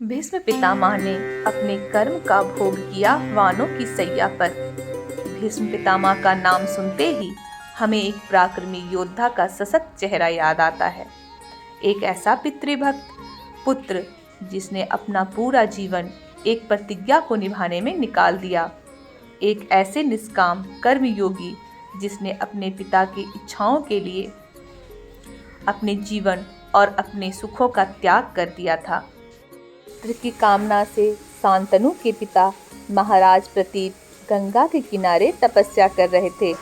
भीष्म पितामह ने अपने कर्म का भोग किया वानों की सैया पर। भीष्म पितामह का नाम सुनते ही हमें एक पराक्रमी योद्धा का सशक्त चेहरा याद आता है। एक ऐसा पितृभक्त पुत्र जिसने अपना पूरा जीवन एक प्रतिज्ञा को निभाने में निकाल दिया। एक ऐसे निष्काम कर्मयोगी जिसने अपने पिता की इच्छाओं के लिए अपने जीवन और अपने सुखों का त्याग कर दिया था। पुत्र की कामना से शांतनु के पिता महाराज प्रतीप गंगा के किनारे तपस्या कर रहे थे।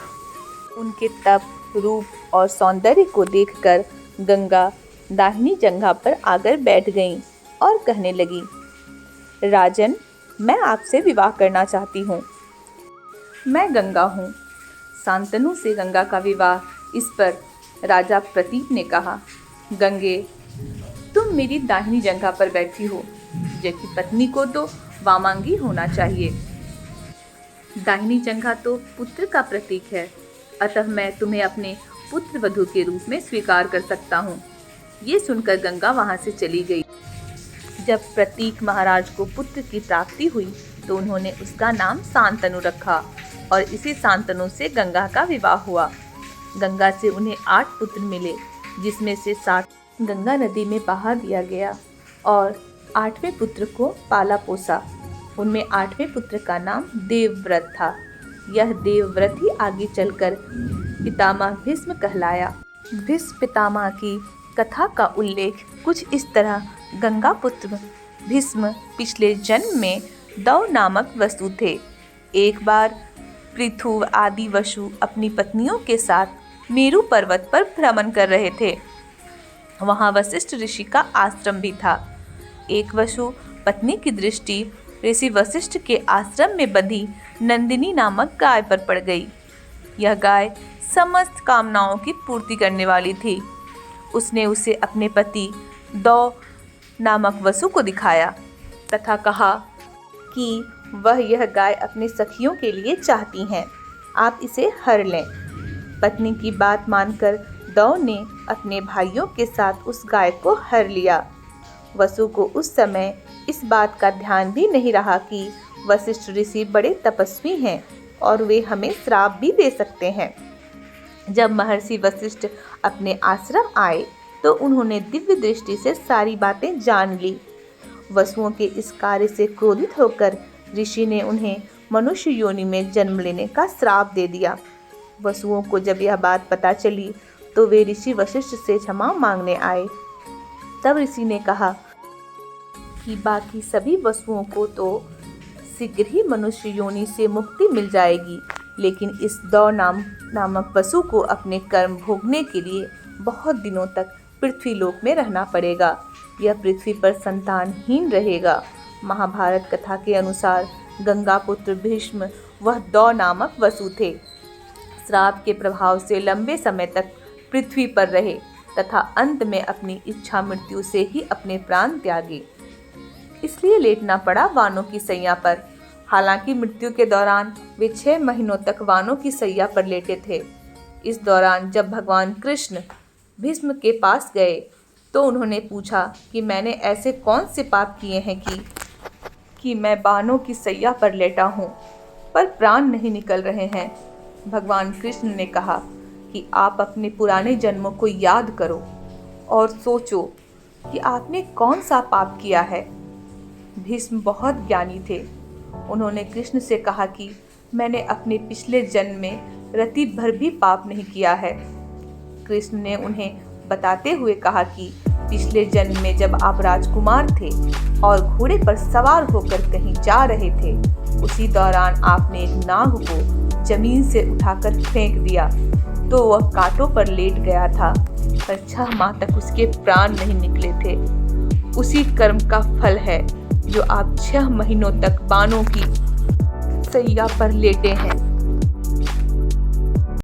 उनके तप, रूप और सौंदर्य को देखकर गंगा दाहिनी जंघा पर आकर बैठ गईं और कहने लगी, राजन, मैं आपसे विवाह करना चाहती हूँ। मैं गंगा हूँ। शांतनु से गंगा का विवाह इस पर राजा प्रतीप ने कहा, गंगे, तुम मेरी दाहिनी जंघा पर बैठी हो, जबकि पत्नी को तो वामांगी होना चाहिए। दाहिनी जंघा तो पुत्र का प्रतीक है, अतः मैं तुम्हें अपने पुत्र वधू के रूप में स्वीकार कर सकता हूँ। ये सुनकर गंगा वहाँ से चली गई। जब प्रतीक महाराज को पुत्र की प्राप्ति हुई तो उन्होंने उसका नाम शांतनु रखा और इसी शांतनु से गंगा का विवाह हुआ। गंगा से उन्हें 8 पुत्र मिले, जिसमें से 7 गंगा नदी में बहा दिया गया और 8वें पुत्र को पाला पोसा। उनमें 8वें पुत्र का नाम देवव्रत था। यह देवव्रत ही आगे चलकर पितामह भीष्म कहलाया। भीष्म पितामह की कथा का उल्लेख कुछ इस तरह गंगा पुत्र भीष्म पिछले जन्म में दौ नामक वसु थे। एक बार पृथु आदि वसु अपनी पत्नियों के साथ मेरु पर्वत पर भ्रमण कर रहे थे। वहाँ वशिष्ठ ऋषि का आश्रम भी था। एक वसु पत्नी की दृष्टि ऋषि वशिष्ठ के आश्रम में बंधी नंदिनी नामक गाय पर पड़ गई। यह गाय समस्त कामनाओं की पूर्ति करने वाली थी। उसने उसे अपने पति दौ नामक वसु को दिखाया तथा कहा कि वह यह गाय अपने सखियों के लिए चाहती हैं, आप इसे हर लें। पत्नी की बात मानकर दौ ने अपने भाइयों के साथ उस गाय को हर लिया। वसु को उस समय इस बात का ध्यान भी नहीं रहा कि वशिष्ठ ऋषि बड़े तपस्वी हैं और वे हमें श्राप भी दे सकते हैं। जब महर्षि वशिष्ठ अपने आश्रम आए तो उन्होंने दिव्य दृष्टि से सारी बातें जान ली। वसुओं के इस कार्य से क्रोधित होकर ऋषि ने उन्हें मनुष्य योनि में जन्म लेने का श्राप दे दिया। वसुओं को जब यह बात पता चली तो वे ऋषि वशिष्ठ से क्षमा मांगने आए। तब ऋषि ने कहा कि बाकी सभी वसुओं को तो शीघ्र ही मनुष्य योनि से मुक्ति मिल जाएगी, लेकिन इस दौ नामक वसु को अपने कर्म भोगने के लिए बहुत दिनों तक पृथ्वीलोक में रहना पड़ेगा। यह पृथ्वी पर संतानहीन रहेगा। महाभारत कथा के अनुसार गंगा पुत्र भीष्म वह दौ नामक वसु थे। श्राप के प्रभाव से लंबे समय तक पृथ्वी पर रहे तथा अंत में अपनी इच्छा मृत्यु से ही अपने प्राण त्यागे। इसलिए लेटना पड़ा वानों की सैया पर। हालांकि मृत्यु के दौरान वे 6 महीनों तक वानों की सैया पर लेटे थे। इस दौरान जब भगवान कृष्ण भीष्म के पास गए तो उन्होंने पूछा कि मैंने ऐसे कौन से पाप किए हैं कि मैं वानों की सैया पर लेटा हूँ पर प्राण नहीं निकल रहे हैं। भगवान कृष्ण ने कहा कि आप अपने पुराने जन्मों को याद करो और सोचो कि आपने कौन सा पाप किया है। भीष्म बहुत ज्ञानी थे। उन्होंने कृष्ण से कहा कि मैंने अपने पिछले जन्म में रति भर भी पाप नहीं किया है। कृष्ण ने उन्हें बताते हुए कहा कि पिछले जन्म में जब आप राजकुमार थे और घोड़े पर सवार होकर कहीं जा रहे थे, उसी दौरान आपने एक नाग को जमीन से उठाकर फेंक दिया तो वह कांटों पर लेट गया था, पर 6 माह तक उसके प्राण नहीं निकले थे। उसी कर्म का फल है जो आप 6 महीनों तक वानों की सैया पर लेटे हैं।